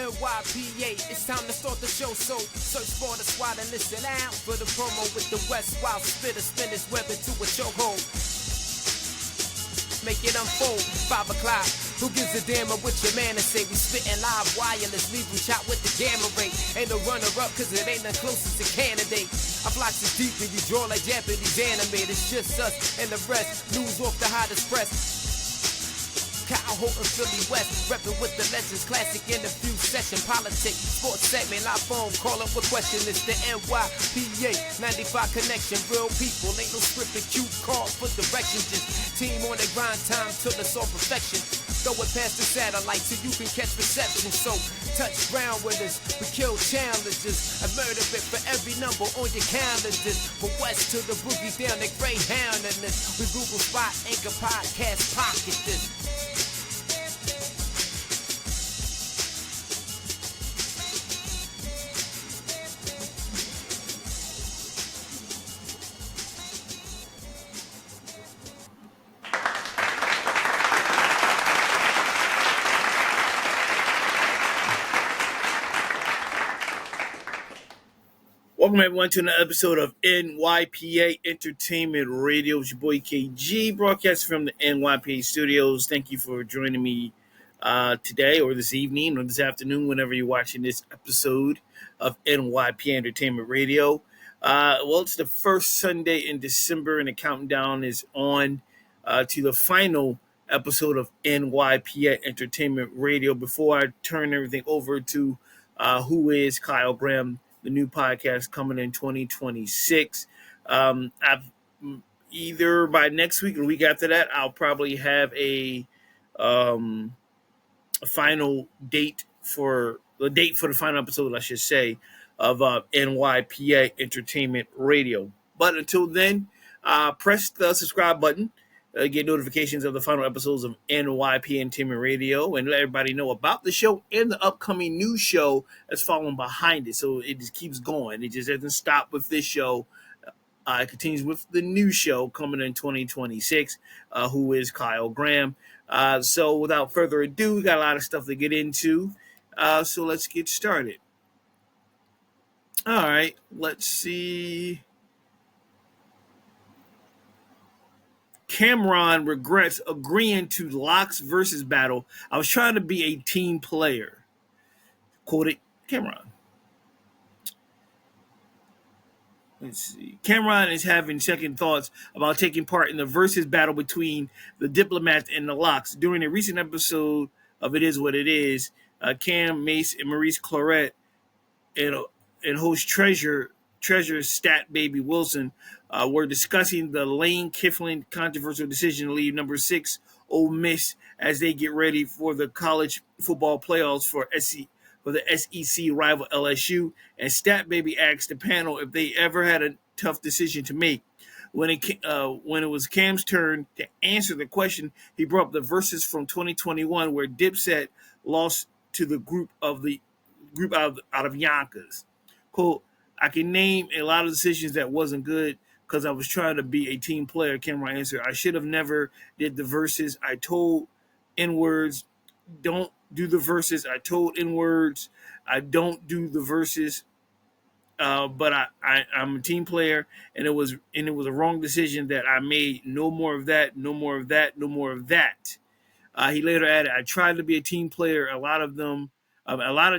NYPA, it's time to start the show, so search for the squad and listen out for the promo with the West Wild Spitter, spin his web into a chokehold. Make it unfold, 5 o'clock. Who gives a damn of what your man to say? We spitting live wireless, leave you shot with the gamma ray. Ain't no runner-up, cause it ain't the closest to candidate. Our blocks is deep and you draw like Japanese anime. It's just us and the rest, news off the hottest press. Kyle Holt and Philly West, reppin' with the legends, classic interview session, politics, sports segment, live phone, call up with question, it's the NYPA, 95 connection, real people, ain't no scripted cue call for direction, just team on the grind time till it's all perfection, throw it past the satellite so you can catch reception, so touch ground with us, we kill challenges, a murder bit for every number on your calendars, from west to the boogie down the Greyhound in this, we Google Spot, Anchor Podcast, pocket this. Welcome everyone to another episode of NYPA Entertainment Radio. It's your boy KG, broadcasting from the NYPA studios. Thank you for joining me today or this evening or this afternoon, whenever you're watching this episode of NYPA Entertainment Radio. Well, it's the first Sunday in December and the countdown is on to the final episode of NYPA Entertainment Radio. Before I turn everything over to Who is Kyle Graham, the new podcast coming in 2026. I've either by next week or the week after that, I'll probably have a final date for the final episode, I should say, of NYPA Entertainment Radio. But until then, press the subscribe button. Get notifications of the final episodes of NYPA Entertainment Radio and let everybody know about the show and the upcoming new show that's following behind it. So it just keeps going. It just doesn't stop with this show. It continues with the new show coming in 2026, Who is Kyle Graham. So without further ado, we got a lot of stuff to get into. So let's get started. All right, let's see. Cameron regrets agreeing to Locks versus battle. I was trying to be a team player. Quoted Cameron. Let's see. Cameron is having second thoughts about taking part in the versus battle between the Diplomats and the Locks. During a recent episode of It Is What It Is, Cam, Mace, and Maurice Claret and host Treasure Stat Baby Wilson were discussing the Lane Kiffin controversial decision to leave number 6 Ole Miss as they get ready for the college football playoffs for the SEC rival LSU. And Stat Baby asked the panel if they ever had a tough decision to make. When it was Cam's turn to answer the question, he brought up the verses from 2021 where Dipset lost to the group out of Yonkers. Quote, I can name a lot of decisions that wasn't good because I was trying to be a team player, Cameron answered. I should have never did the verses. I told N-words, don't do the verses. I told N-words, I don't do the verses. But I'm a team player, and it was a wrong decision that I made. No more of that, no more of that, no more of that. He later added, I tried to be a team player a lot of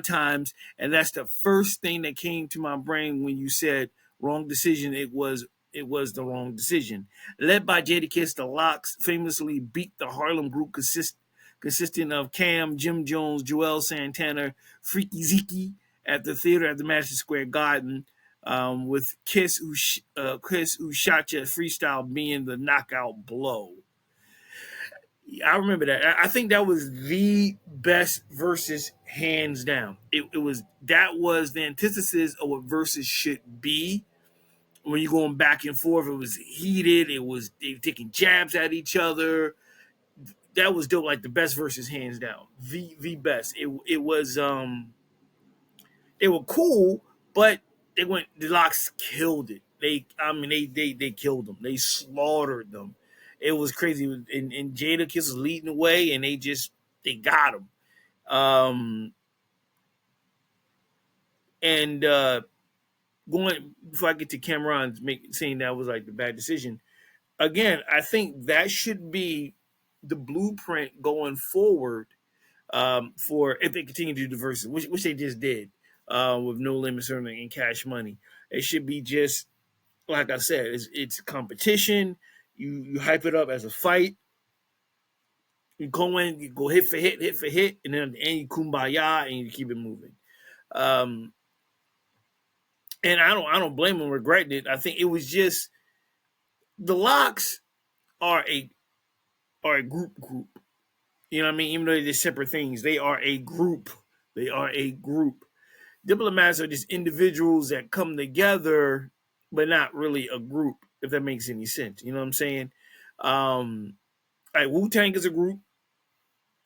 times, and that's the first thing that came to my brain when you said wrong decision. It was the wrong decision. Led by Jadakiss, the Locks famously beat the Harlem group consisting of Cam, Jim Jones, Joel Santana, Freaky Zeke at the theater at the Madison Square Garden, with Kiss Who Shot Ya freestyle being the knockout blow. I remember that. I think that was the best versus, hands down. That was the antithesis of what versus should be. When you're going back and forth, it was heated. They were taking jabs at each other. That was dope. Like the best versus, hands down. The best. It was. They were cool, but the Locks killed it. They killed them. They slaughtered them. It was crazy. And Jadakiss was leading the way, and they got him. And going before I get to Cameron's saying that was like the bad decision. Again, I think that should be the blueprint going forward for if they continue to do diversity, which they just did with No Limits Earning and Cash Money. It should be just like I said, it's competition. You hype it up as a fight. You go in, you go hit for hit, and then at the end you kumbaya and you keep it moving. Um, and I don't blame them regretting it. I think it was just the Locks are a group. You know what I mean? Even though they're separate things, they are a group. They are a group. Diplomats are just individuals that come together, but not really a group, if that makes any sense. You know what I'm saying? Like Wu-Tang is a group.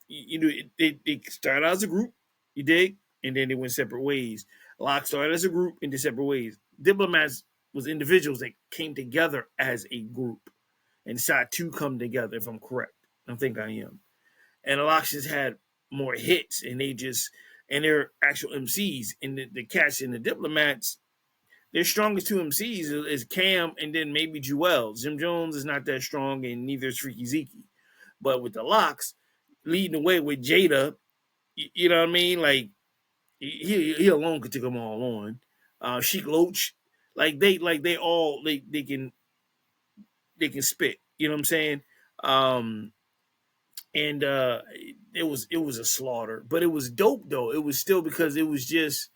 You know, they started out as a group, you dig? And then they went separate ways. Lock started as a group into separate ways. Diplomats was individuals that came together as a group and decided to come together, if I'm correct. I think I am. And the Locks just had more hits, and they're actual MCs. And the cats and the Diplomats, their strongest two MCs is Cam and then maybe Jewel. Jim Jones is not that strong, and neither is Freaky Zeke. But with the Locks, leading the way with Jada, you know what I mean? Like he alone could take them all on. Sheik Loach, they can spit. You know what I'm saying? And it was a slaughter, but it was dope though. It was still because it was just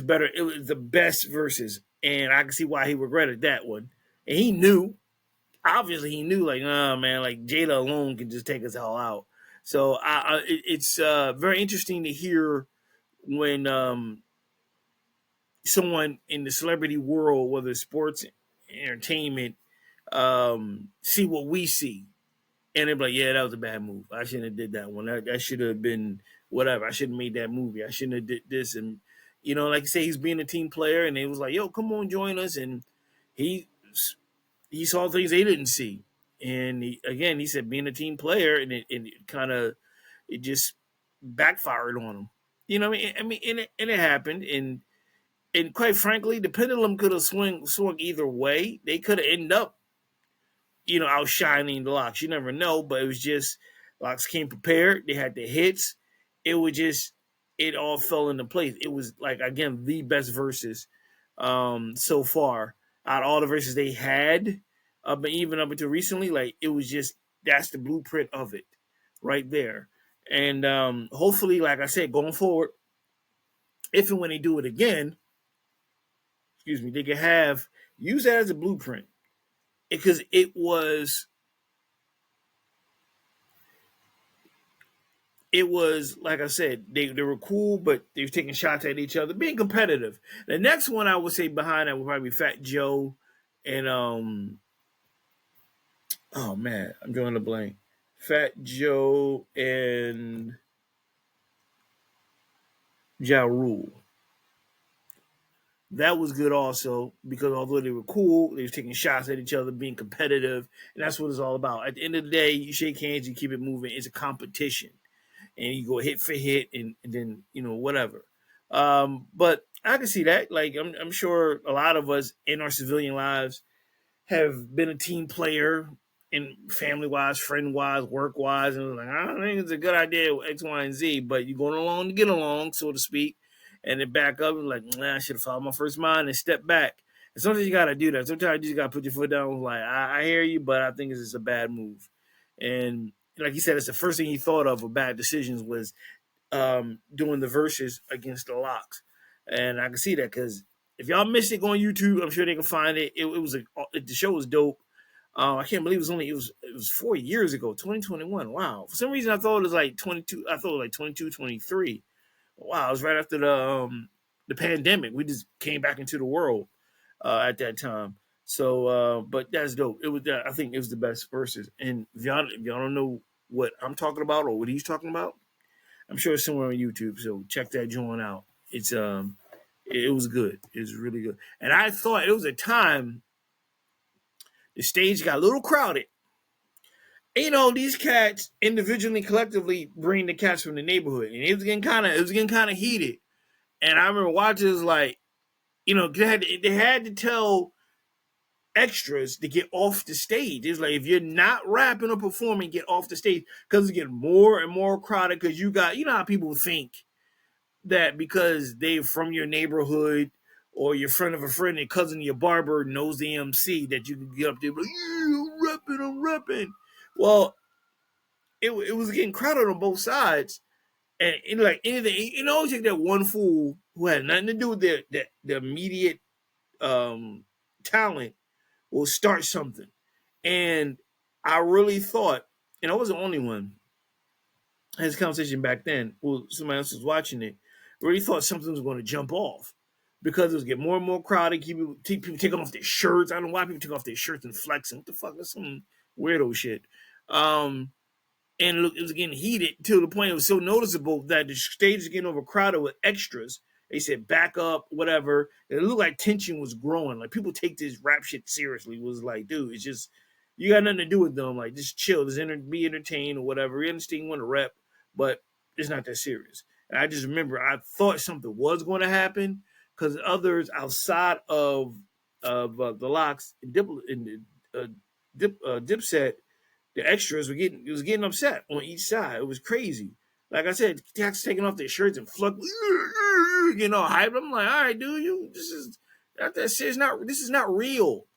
better. It was the best verses, and I can see why he regretted that one. And he knew, obviously, like, oh man, like Jada alone can just take us all out. So it's very interesting to hear when someone in the celebrity world, whether it's sports, entertainment, see what we see. And they're like, yeah, that was a bad move. I shouldn't have did that one. That should have been whatever. I shouldn't have made that movie. I shouldn't have did this. And, like you say, he's being a team player. And they was like, yo, come on, join us. And he saw things they didn't see. And he said being a team player, and it kind of, it just backfired on him. You know what I mean? And it happened. And quite frankly, the pendulum could have swung either way. They could have ended up, outshining the Locks. You never know, but it was just Locks came prepared. They had the hits. It all fell into place. It was like, again, the best verses so far out of all the verses they had, but even up until recently, like it was just, that's the blueprint of it right there. And hopefully, like I said, going forward, if and when they do it again, they can use that as a blueprint. Because it was like I said, they were cool, but they were taking shots at each other, being competitive. The next one I would say behind that would probably be Fat Joe and oh man, I'm drawing a blank. Fat Joe and Ja Rule. That was good also, because although they were cool, they were taking shots at each other, being competitive, and that's what it's all about. At the end of the day, you shake hands, you keep it moving. It's a competition, and you go hit for hit, and then whatever. But I can see that. Like I'm sure a lot of us in our civilian lives have been a team player, in family wise, friend wise, work wise, and like, I don't think it's a good idea with X, Y, and Z, but you're going along to get along, so to speak. And then back up and like, I should have followed my first mind and step back. And sometimes you got to do that. Sometimes you just got to put your foot down. Like, I hear you, but I think it's just a bad move. And like you said, it's the first thing he thought of bad decisions was doing the verses against the Locks. And I can see that because if y'all missed it, go on YouTube. I'm sure they can find it. The show was dope. I can't believe it was 4 years ago, 2021. Wow. For some reason, I thought it was like 22. I thought it was like 22, 23. Wow, it was right after the pandemic. We just came back into the world at that time. So, but that's dope. It was, I think, it was the best verses. And if y'all don't know what I'm talking about or what he's talking about, I'm sure it's somewhere on YouTube. So check that joint out. It's it was good. It was really good. And I thought it was a time the stage got a little crowded. These cats individually, collectively bring the cats from the neighborhood, and it was getting kind of heated. And I remember watching this like, they had to tell extras to get off the stage. It's like if you're not rapping or performing, get off the stage because it's getting more and more crowded. Because you know how people think that because they're from your neighborhood or your friend of a friend and cousin of your barber knows the MC that you can get up there like, yeah, I'm rapping. Well, it was getting crowded on both sides. And like anything, always take that one fool who had nothing to do with the immediate talent will start something. And I really thought, and I was the only one, I had this conversation back then, well, somebody else was watching it, really thought something was going to jump off because it was getting more and more crowded. People taking off their shirts. I don't know why people take off their shirts and flexing. What the fuck? That's some weirdo shit. And look, it was getting heated to the point it was so noticeable that the stage was getting overcrowded with extras. They said back up, whatever. And it looked like tension was growing. Like people take this rap shit seriously. It was like, dude, it's just you got nothing to do with them. Like just chill, just be entertained or whatever. We understand you want to rap, but it's not that serious. And I just remember I thought something was going to happen because others outside of the locks and Dipset, the extras was getting upset on each side. It was crazy. Like I said, cats taking off their shirts and hype. I'm like, all right, dude, this is not real.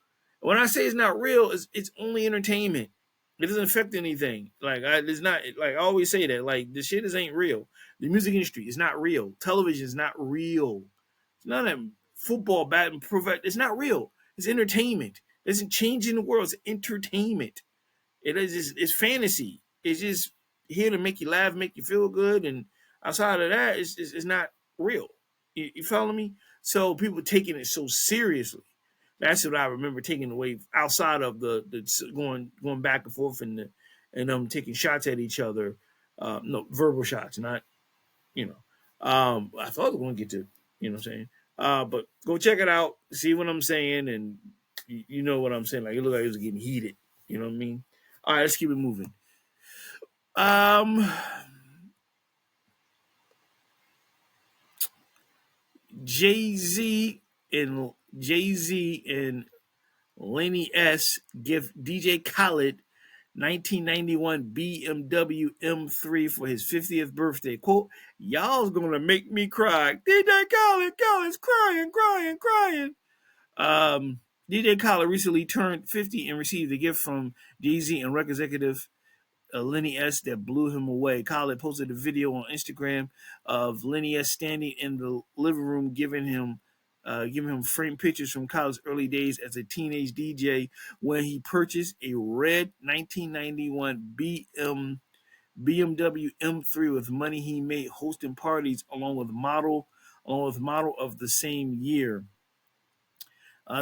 When I say it's not real, it's only entertainment. It doesn't affect anything. It's not like I always say that. Like the shit ain't real. The music industry is not real. Television is not real. It's not that football, bat, and perfect. It's not real. It's entertainment. It isn't changing the world. It's entertainment. It's fantasy. It's just here to make you laugh, make you feel good, and outside of that, it's not real. You follow me? So people taking it so seriously. That's what I remember taking away outside of the going back and forth and taking shots at each other. No verbal shots, not I thought I was going to get to what I'm saying. But go check it out, see what I'm saying, and you know what I'm saying. Like it looked like it was getting heated. You know what I mean? All right, let's keep it moving. Jay-Z and Lenny S give DJ Khaled 1991 BMW M3 for his 50th birthday. Quote, y'all's gonna make me cry. DJ Khaled's crying. DJ Khaled recently turned 50 and received a gift from Jay-Z and record executive Lenny S that blew him away. Khaled posted a video on Instagram of Lenny S standing in the living room giving him framed pictures from Khaled's early days as a teenage DJ when he purchased a red 1991 BMW M3 with money he made hosting parties along with model of the same year.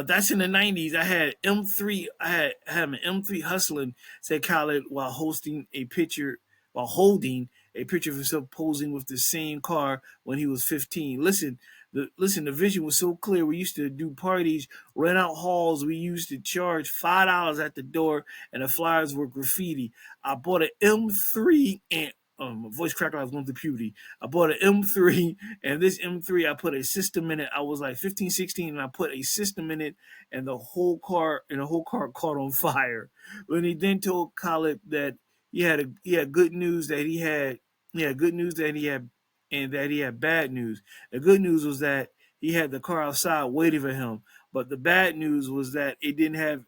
That's in the 90s. I had M3. I had an M3 hustling, said Khaled while holding a picture of himself posing with the same car when he was 15. Listen, the vision was so clear. We used to do parties, rent out halls. We used to charge $5 at the door, and the flyers were graffiti. I bought an M3 and my voice cracked. I was going through puberty. I bought an M3, and this M3, I put a system in it. I was like 15, 16, and I put a system in it, and the whole car caught on fire. When he then told Khaled that he had good news that he had and that he had bad news. The good news was that he had the car outside waiting for him, but the bad news was that it didn't have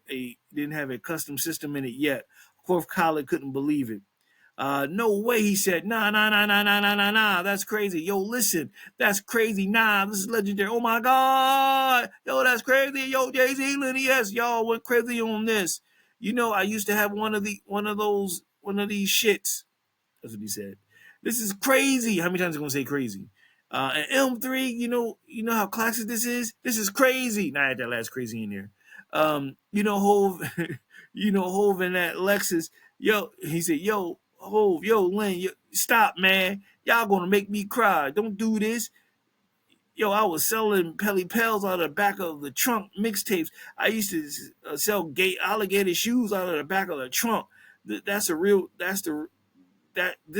a custom system in it yet. Of course, Khaled couldn't believe it. No way, he said. Nah. That's crazy. Yo, listen, that's crazy. Nah, this is legendary. Oh my God. Yo, that's crazy. Yo, Jay-Z, Lenny S, y'all went crazy on this. I used to have one of these shits. That's what he said. This is crazy. How many times are you gonna say crazy? An M3, you know how classic this is? This is crazy. Nah, I had that last crazy in there. Hove, Hove in that Lexus. Yo, he said, yo, Hove, yo, Len, stop, man. Y'all gonna make me cry. Don't do this. Yo, I was selling Pelly Pels out of the back of the trunk mixtapes. I used to sell alligator shoes out of the back of the trunk. This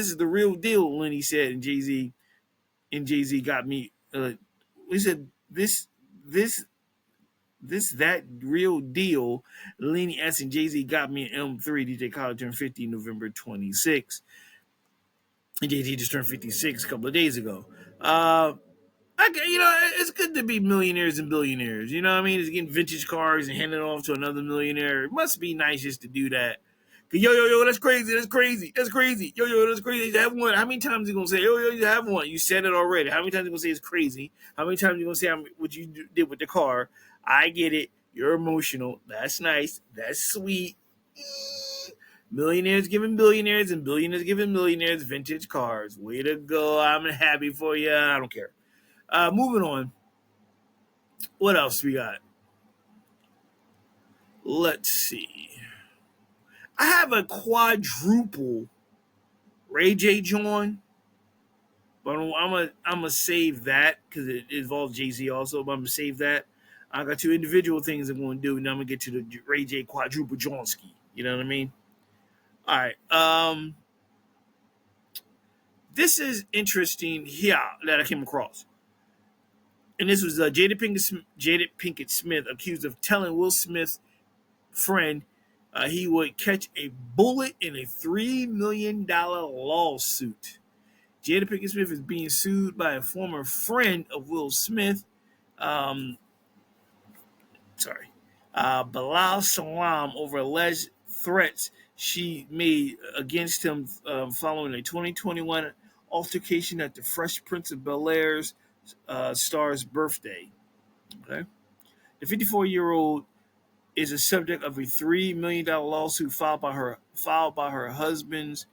is the real deal, Lenny said, and Jay-Z got me we said this that real deal. Lenny S and Jay-Z got me an M3. DJ Khaled turned 50 November 26th. And Jay-Z just turned 56 a couple of days ago. It's good to be millionaires and billionaires. You know what I mean? It's getting vintage cars and handing it off to another millionaire. It must be nice just to do that. Yo, that's crazy. That's crazy. That's crazy. Yo, that's crazy. You have one. How many times are you going to say, yo, you have one? You said it already. How many times are you going to say it's crazy? How many times are you going to say what you did with the car? I get it. You're emotional. That's nice. That's sweet. Millionaires giving billionaires and billionaires giving millionaires vintage cars. Way to go. I'm happy for you. I don't care. Moving on. What else we got? Let's see. I have a quadruple Ray J joint, but I'm gonna save that because it involves Jay-Z also. But I'm gonna save that. I got two individual things I'm gonna do, and then I'm gonna get to the Ray J quadruple Johnski. You know what I mean? All right. This is interesting here that I came across. And this was Jada Pinkett Smith accused of telling Will Smith's friend he would catch a bullet in a $3 million lawsuit. Jada Pinkett Smith is being sued by a former friend of Will Smith. Um, Bilal Salam over alleged threats she made against him following a 2021 altercation at the Fresh Prince of Bel-Air's star's birthday. Okay, the 54-year-old is a subject of a $3 million lawsuit filed by her husband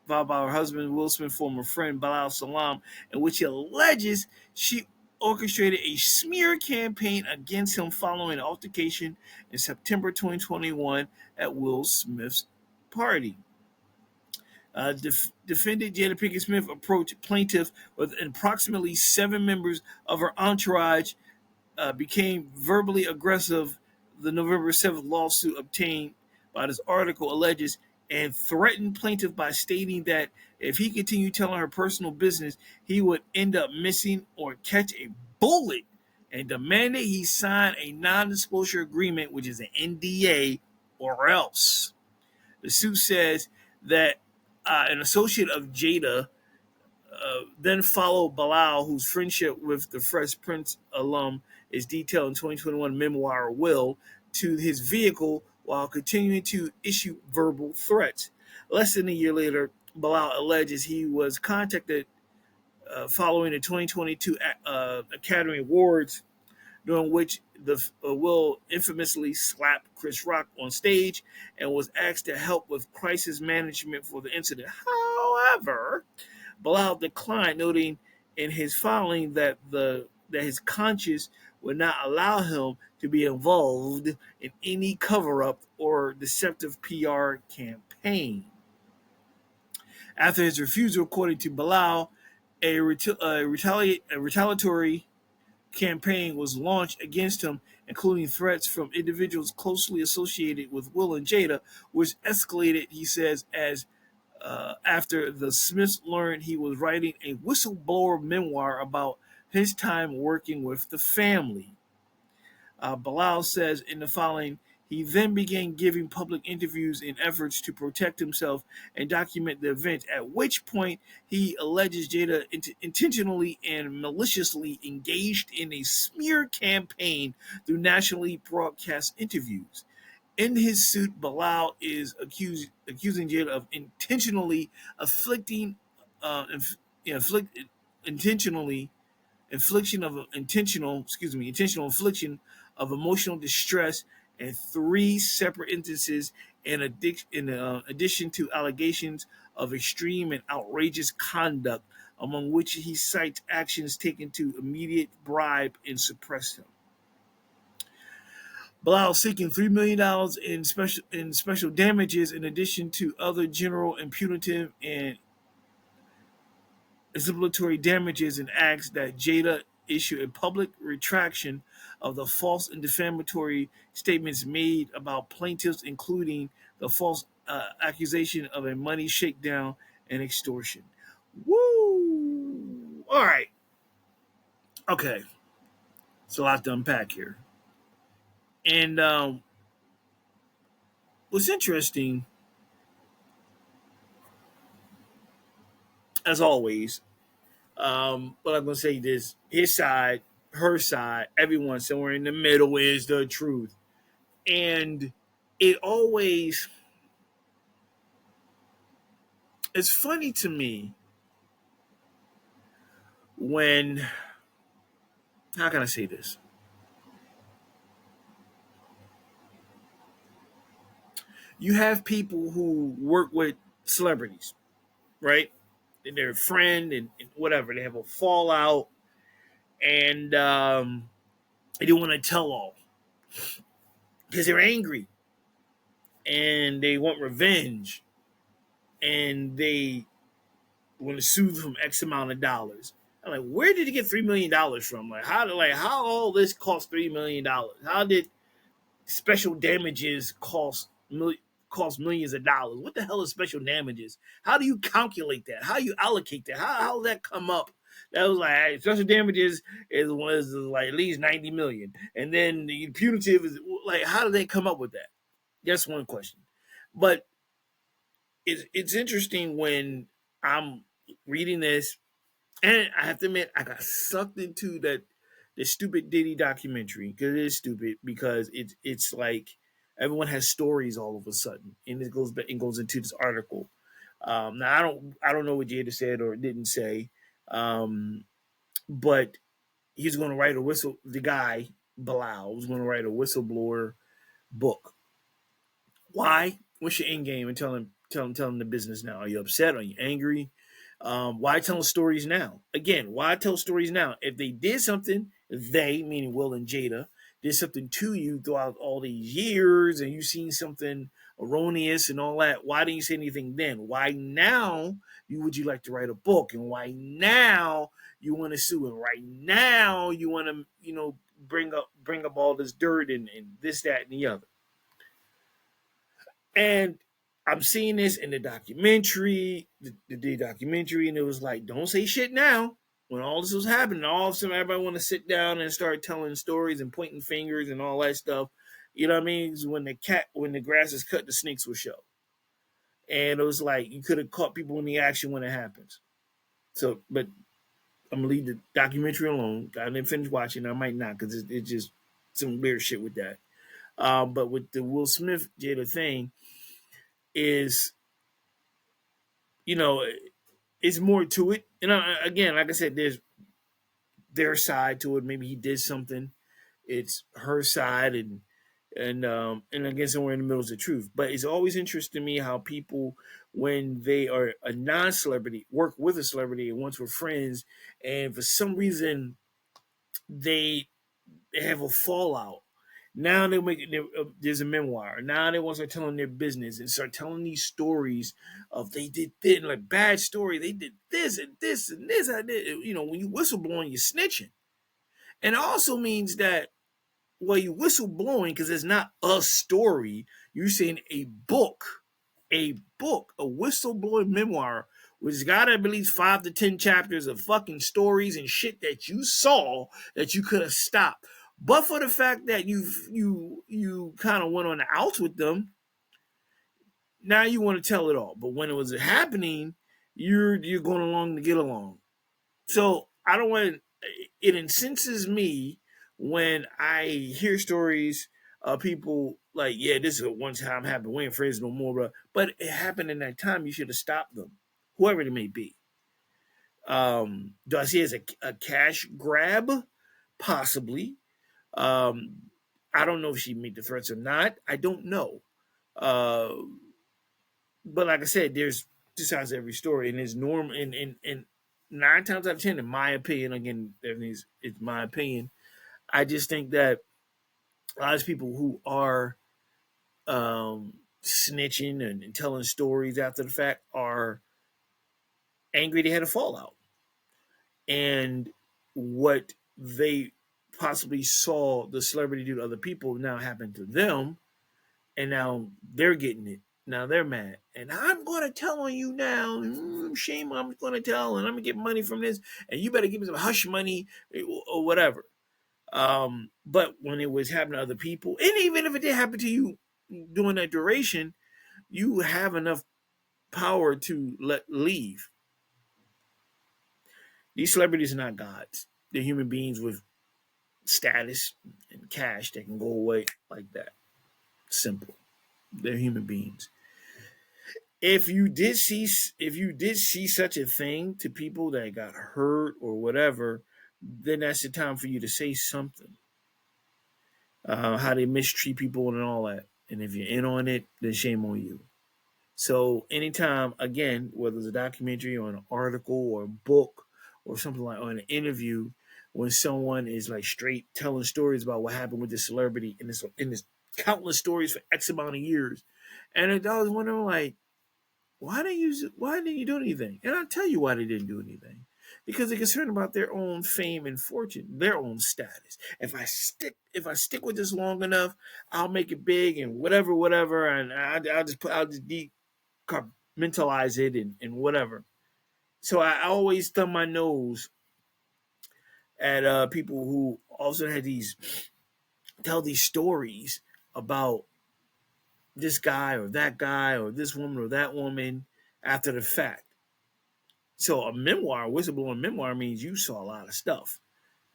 Will Smith, former friend Bilal Salam, in which he alleges she orchestrated a smear campaign against him following an altercation in September 2021 at Will Smith's party. Defendant Jada Pinkett Smith approached plaintiff with approximately 7 members of her entourage, became verbally aggressive. The November 7th lawsuit obtained by this article alleges and threatened plaintiff by stating that if he continued telling her personal business, he would end up missing or catch a bullet, and demanded he sign a non-disclosure agreement, which is an NDA, or else. The suit says that an associate of Jada then followed Bilal, whose friendship with the Fresh Prince alum is detailed in 2021 memoir Will, to his vehicle while continuing to issue verbal threats. Less than a year later, Bilal alleges he was contacted following the 2022 Academy Awards, during which the Will infamously slapped Chris Rock on stage and was asked to help with crisis management for the incident. However, Bilal declined, noting in his filing that his conscience would not allow him to be involved in any cover-up or deceptive PR campaign. After his refusal, according to Bilal, a retaliatory campaign was launched against him, including threats from individuals closely associated with Will and Jada, which escalated, he says, as after the Smiths learned he was writing a whistleblower memoir about his time working with the family. Bilal says in the following, he then began giving public interviews in efforts to protect himself and document the event, at which point he alleges Jada intentionally and maliciously engaged in a smear campaign through nationally broadcast interviews. In his suit, Bilal is accusing Jada of intentionally afflicting, intentionally intentional infliction of emotional distress in 3 separate instances, in addition to allegations of extreme and outrageous conduct, among which he cites actions taken to immediate bribe and suppress him. Bilal seeking $3 million in special damages, in addition to other general and punitive and exemplary damages, and asks that Jada issue a public retraction of the false and defamatory statements made about plaintiffs, including the false accusation of a money shakedown and extortion. Woo! All right. Okay. It's a lot to unpack here. And what's interesting, as always, but I'm gonna say this: his side, her side, everyone somewhere in the middle is the truth, and it always it's funny to me when how can I say this? You have people who work with celebrities, right? And they're a friend and whatever. They have a fallout, and they don't want to tell all because they're angry and they want revenge and they want to sue them X amount of dollars. I'm like, where did he get $3 million from? How all this cost $3 million? How did special damages cost millions of dollars? What the hell is special damages? How do you calculate that? How do you allocate that? How does that come up? That was like, hey, special damages was like at least 90 million, and then the punitive is like, how did they come up with that? That's one question. But it's interesting when I'm reading this, and I have to admit, I got sucked into the stupid Diddy documentary because it is stupid because it's like everyone has stories all of a sudden, and it goes into this article. Now I don't know what Jada said or didn't say, but he's going to write a whistle. The guy Bilal was going to write a whistleblower book. Why? What's your end game? And tell him the business now. Are you upset? Are you angry? Why tell stories now? Again, why tell stories now? If they did something, they, meaning Will and Jada, did something to you throughout all these years and you've seen something erroneous and all that, why didn't you say anything then? Why now would you like to write a book? And why now you want to sue? And right now you want to, bring up all this dirt and this, that, and the other. And I'm seeing this in the documentary, the documentary, and it was like, don't say shit now. When all this was happening, all of a sudden everybody want to sit down and start telling stories and pointing fingers and all that stuff. You know what I mean? When the grass is cut, the snakes will show. And it was like you could have caught people in the action when it happens. So, but I'm gonna leave the documentary alone. I didn't finish watching. I might not because it's just some weird shit with that. But with the Will Smith Jada thing, is it's more to it. And again, like I said, there's their side to it. Maybe he did something. It's her side, and again, somewhere in the middle is the truth. But it's always interesting to me how people, when they are a non-celebrity, work with a celebrity and once were friends, and for some reason they have a fallout. Now they make it. There's a memoir. Now they want to start telling their business and start telling these stories of they did this, like bad story. They did this and this and this. I did. When you whistleblowing, you're snitching, and it also means that you whistleblowing because it's not a story. You're saying a whistleblowing memoir, which has got at least 5 to 10 chapters of fucking stories and shit that you saw that you could have stopped. But for the fact that you kind of went on the outs with them, now you want to tell it all. But when it was happening, you're going along to get along. So I don't want. It incenses me when I hear stories of people like, yeah, this is a one time happened. We ain't friends no more, bro. But it happened in that time. You should have stopped them, whoever it may be. Do I see it as a cash grab? Possibly. I don't know if she made the threats or not. I don't know. Uh, but like I said, there's two sides to every story, and there's norm and 9 times out of 10, in my opinion, again, it's my opinion. I just think that a lot of people who are snitching and telling stories after the fact are angry they had a fallout, and what they possibly saw the celebrity do to other people now happen to them, and now they're getting it. Now they're mad, and I'm going to tell on you now. Shame, I'm going to tell, and I'm going to get money from this, and you better give me some hush money or whatever. But when it was happening to other people, and even if it did happen to you during that duration, you have enough power to let leave. These celebrities are not gods. They're human beings with status and cash that can go away like that. Simple. They're human beings. If you did see such a thing to people that got hurt or whatever, then that's the time for you to say something. How they mistreat people and all that. And if you're in on it, then shame on you. So anytime, again, whether it's a documentary or an article or a book or something like, or an interview, when someone is like straight telling stories about what happened with this celebrity in this countless stories for X amount of years, and I was wondering like, why didn't you do anything? And I'll tell you why they didn't do anything. Because they're concerned about their own fame and fortune, their own status. If I stick with this long enough, I'll make it big and whatever, and I'll just mentalize it and whatever. So I always thumb my nose at people who also had tell these stories about this guy or this woman or that woman after the fact. So a memoir, whistleblowing memoir, means you saw a lot of stuff.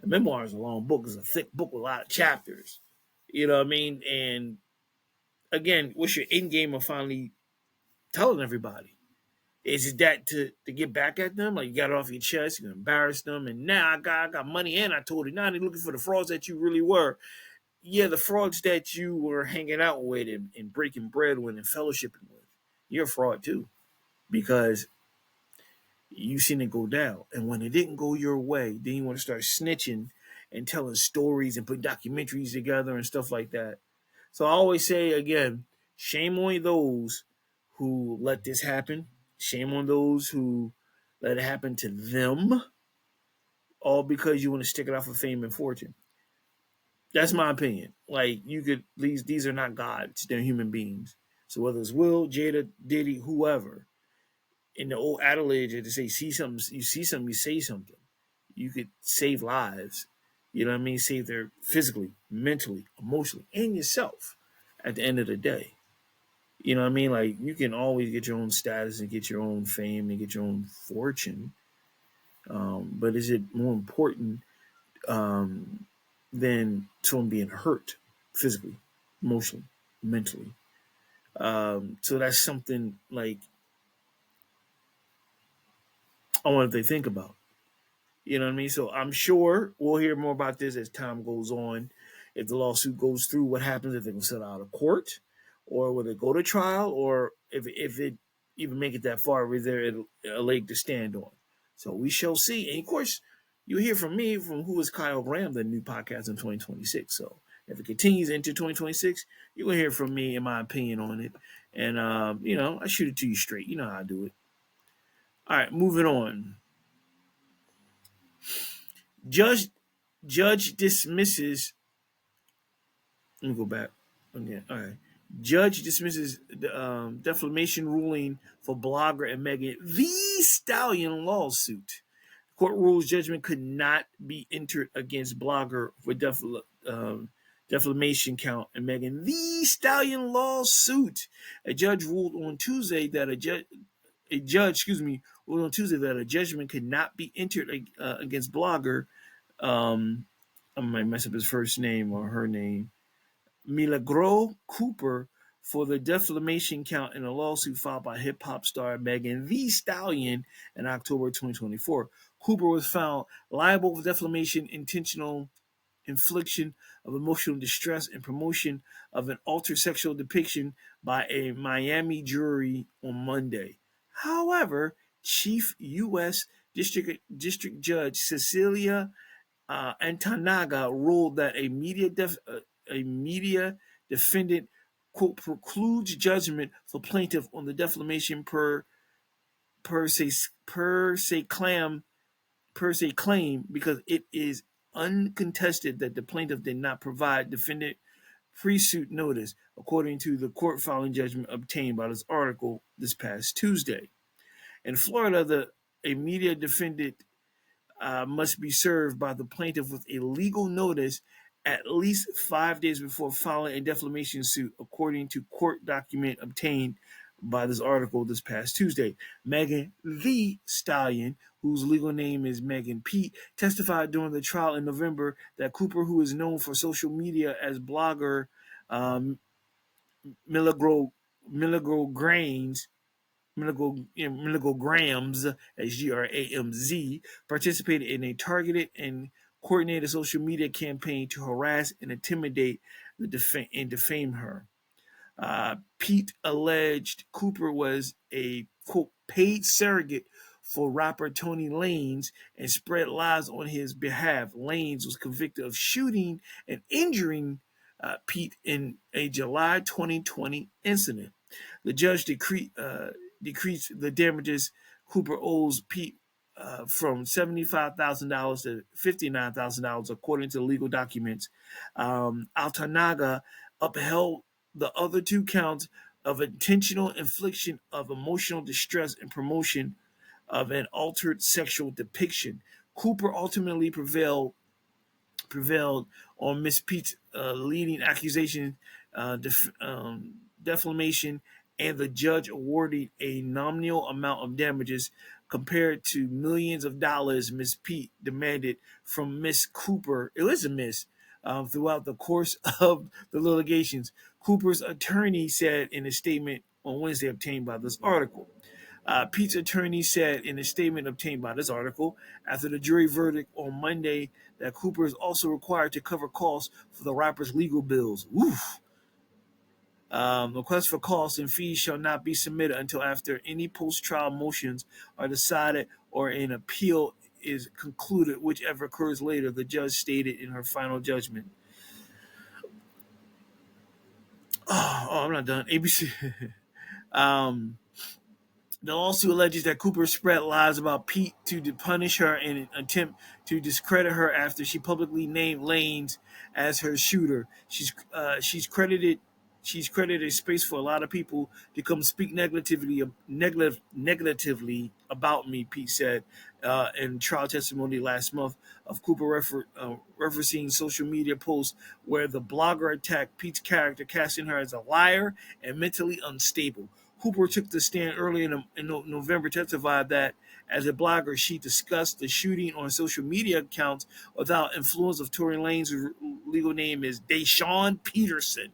A memoir is a long book, it's a thick book with a lot of chapters. You know what I mean? And again, what's your end game of finally telling everybody? Is it that to get back at them? Like you got it off your chest, you embarrass them, and now I got money and I told it. Now they're looking for the frauds that you really were. Yeah, the frauds that you were hanging out with and breaking bread with and fellowshipping with. You're a fraud too. Because you seen it go down. And when it didn't go your way, then you want to start snitching and telling stories and putting documentaries together and stuff like that. So I always say again, shame on those who let this happen. Shame on those who let it happen to them, all because you want to stick it out for fame and fortune. That's my opinion. Like these are not gods; they're human beings. So whether it's Will, Jada, Diddy, whoever, in the old adage to say, see something, you say something. You could save lives. You know what I mean? Save their physically, mentally, emotionally, and yourself at the end of the day. You know what I mean? Like you can always get your own status and get your own fame and get your own fortune. But is it more important than someone being hurt physically, emotionally, mentally? So that's something like I want to think about. You know what I mean? So I'm sure we'll hear more about this as time goes on. If the lawsuit goes through, what happens if they can settle out of court, or will it go to trial, or if it even make it that far, is there a leg to stand on? So we shall see. And of course, you'll hear from me from Who is Kyle Graham, the new podcast in 2026. So if it continues into 2026, you will hear from me and my opinion on it. And I shoot it to you straight. You know how I do it. All right, moving on. Judge Judge dismisses. Let me go back again. All right. Judge dismisses the defamation ruling for blogger and Megan Thee Stallion lawsuit. Court rules judgment could not be entered against blogger for defamation count and Megan Thee Stallion lawsuit. A judge ruled on Tuesday that ruled on Tuesday that a judgment could not be entered against blogger. I might mess up his first name or her name. Milagro Cooper for the defamation count in a lawsuit filed by hip hop star Megan Thee Stallion in October 2024. Cooper was found liable for defamation, intentional infliction of emotional distress, and promotion of an altered sexual depiction by a Miami jury on Monday. However, Chief U.S. District Judge Cecilia Antanaga ruled that a media defendant quote precludes judgment for plaintiff on the defamation per se claim because it is uncontested that the plaintiff did not provide defendant pre-suit notice, according to the court filing judgment obtained by this article this past Tuesday. In Florida, a media defendant must be served by the plaintiff with a legal notice at least 5 days before filing a defamation suit, according to court document obtained by this article this past Tuesday. Megan the Stallion, whose legal name is Megan Pete, testified during the trial in November that Cooper, who is known for social media as blogger um, Milligro Milligrams, as GRAMZ, participated in a targeted and coordinated social media campaign to harass and intimidate and defame her. Pete alleged Cooper was a, quote, paid surrogate for rapper Tory Lanez and spread lies on his behalf. Lanez was convicted of shooting and injuring Pete in a July 2020 incident. The judge decreased the damages Cooper owes Pete from $75,000 to $59,000, according to legal documents. Altanaga upheld the other two counts of intentional infliction of emotional distress and promotion of an altered sexual depiction. Cooper ultimately prevailed on Miss Pete's leading accusation, defamation, and the judge awarded a nominal amount of damages compared to millions of dollars Miss Pete demanded from Miss Cooper. It was a miss. Throughout the course of the litigations, Cooper's attorney said in a statement on Wednesday obtained by this article. Pete's attorney said in a statement obtained by this article after the jury verdict on Monday that Cooper is also required to cover costs for the rapper's legal bills. Oof. Requests for costs and fees shall not be submitted until after any post-trial motions are decided or an appeal is concluded, whichever occurs later, the judge stated in her final judgment. I'm not done. ABC. The lawsuit alleges that Cooper spread lies about Pete to punish her in an attempt to discredit her after she publicly named Lanez as her shooter. She's credited a space for a lot of people to come speak negatively about me, Pete said in trial testimony last month of Cooper referencing social media posts where the blogger attacked Pete's character, casting her as a liar and mentally unstable. Cooper took the stand early in November, testified that as a blogger, she discussed the shooting on social media accounts without influence of Tory Lanez, whose legal name is Deshaun Peterson.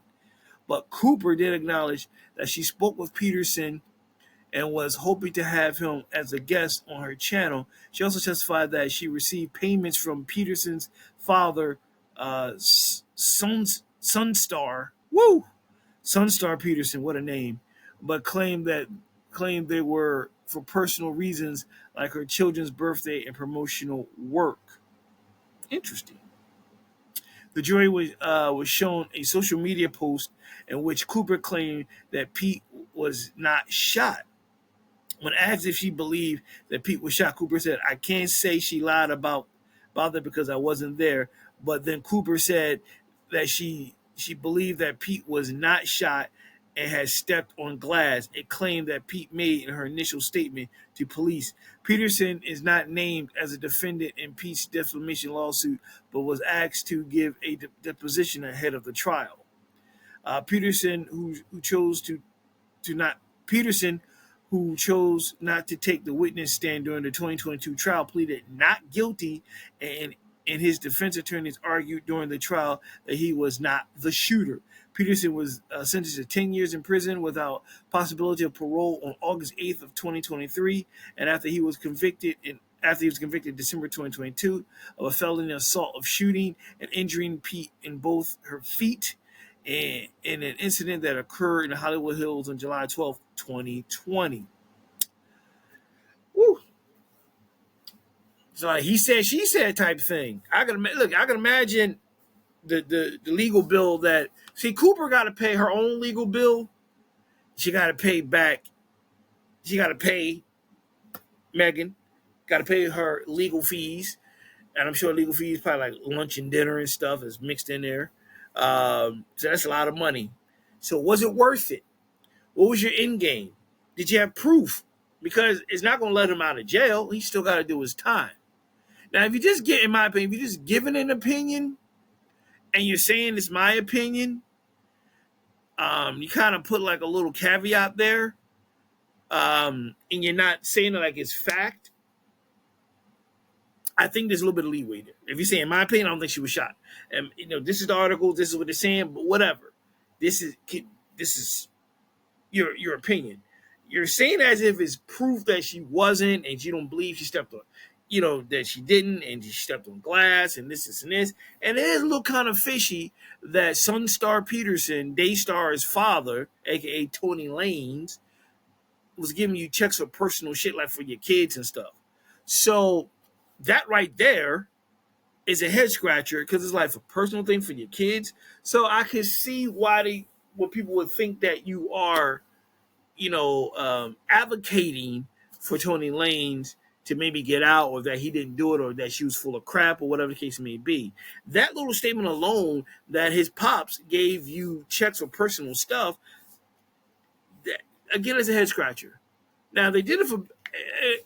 But Cooper did acknowledge that she spoke with Peterson and was hoping to have him as a guest on her channel. She also testified that she received payments from Peterson's father, Sunstar. Woo! Sunstar Peterson, what a name. But claimed they were for personal reasons like her children's birthday and promotional work. Interesting. The jury was shown a social media post in which Cooper claimed that Pete was not shot. When asked if she believed that Pete was shot, Cooper said, "I can't say she lied about that because I wasn't there." But then Cooper said that she believed that Pete was not shot and had stepped on glass, a claim that Pete made in her initial statement to police. Peterson is not named as a defendant in Pete's defamation lawsuit, but was asked to give a deposition ahead of the trial. Peterson, who chose not to take the witness stand during the 2022 trial, pleaded not guilty, and his defense attorneys argued during the trial that he was not the shooter. Peterson was sentenced to 10 years in prison without possibility of parole on August 8th of 2023, and after he was convicted in December 2022 of a felony assault of shooting and injuring Pete in both her feet in an incident that occurred in the Hollywood Hills on July 12th, 2020. Woo. So like he said, she said type thing. I can imagine the legal bill that Cooper got to pay her own legal bill. She got to pay back. She got to pay Megan. Got to pay her legal fees, and I'm sure legal fees probably like lunch and dinner and stuff is mixed in there. So that's a lot of money. So was it worth it? What was your end game? Did you have proof? Because it's not going to let him out of jail. He still got to do his time. Now, if you just get, in my opinion, if you're just giving an opinion and you're saying it's my opinion, you kind of put like a little caveat there, and you're not saying it like it's fact. I think there's a little bit of leeway there. If you say, in my opinion, I don't think she was shot. And this is the article, this is what they're saying, but whatever. This is your opinion. You're saying as if it's proof that she wasn't, and you don't believe she stepped on, that she didn't, and she stepped on glass, and this, and this. And it is a little kind of fishy that Sunstar Peterson, Daystar's father, aka Tony Lanez, was giving you checks for personal shit like for your kids and stuff. So that right there is a head scratcher because it's like a personal thing for your kids. So I can see what people would think that you are, advocating for Tony Lanez to maybe get out, or that he didn't do it, or that she was full of crap, or whatever the case may be. That little statement alone, that his pops gave you checks for personal stuff, that again is a head scratcher. Now they did it for.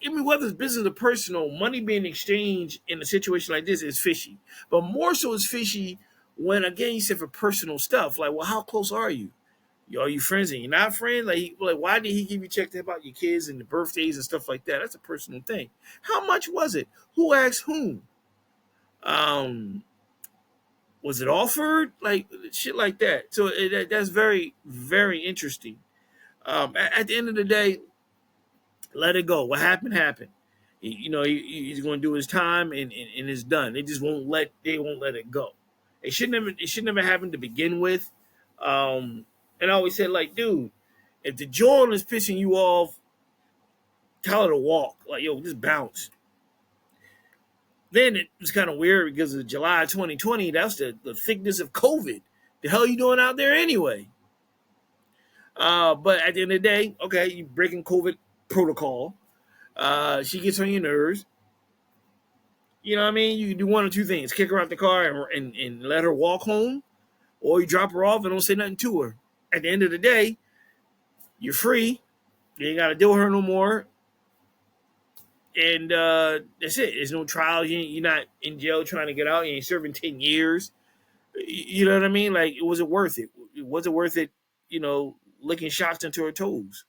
I mean, whether it's business or personal, money being exchanged in a situation like this is fishy. But more so is fishy when, again, you said for personal stuff. Like, well, how close are you? Are you friends and you're not friends? Like, why did he give you checks about your kids and the birthdays and stuff like that? That's a personal thing. How much was it? Who asked whom? Was it offered? Like, shit like that. So that's very, very interesting. At the end of the day, let it go. What happened happened. He's going to do his time, and it's done. They just won't let it go. It should never happen to begin with. And I always said, like, dude, if the Jordan is pissing you off, tell her to walk. Like, yo, just bounce. Then it was kind of weird because of July 2020. That's the thickness of COVID. The hell are you doing out there anyway? But at the end of the day, okay, you breaking COVID protocol. She gets on your nerves. You know what I mean? You can do one or two things: kick her out the car and let her walk home, or you drop her off and don't say nothing to her. At the end of the day, you're free. You ain't got to deal with her no more. And that's it. There's no trial. You're not in jail trying to get out. You ain't serving 10 years. You know what I mean? Like, was it worth it? Was it worth it, licking shots into her toes?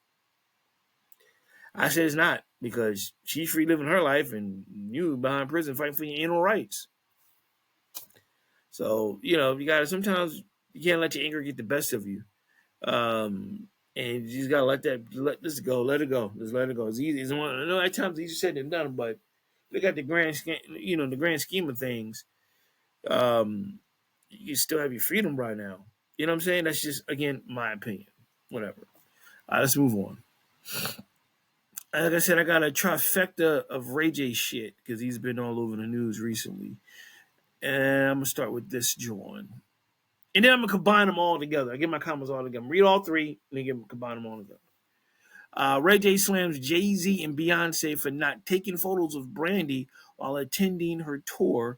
I said it's not, because she's free living her life and you behind prison fighting for your anal rights. So, you got to, sometimes you can't let your anger get the best of you. And you just got to let this go. Let it go. Just let it go. It's easy. I know at times it's easier said than done, but look at the grand scheme of things. You still have your freedom right now. You know what I'm saying? That's just, again, my opinion. Whatever. All right, let's move on. Like I said, I got a trifecta of Ray J shit because he's been all over the news recently. And I'm going to start with this, John. And then I'm going to combine them all together. I get my comments all together. Read all three, and then combine them all together. Ray J slams Jay-Z and Beyonce for not taking photos of Brandy while attending her tour.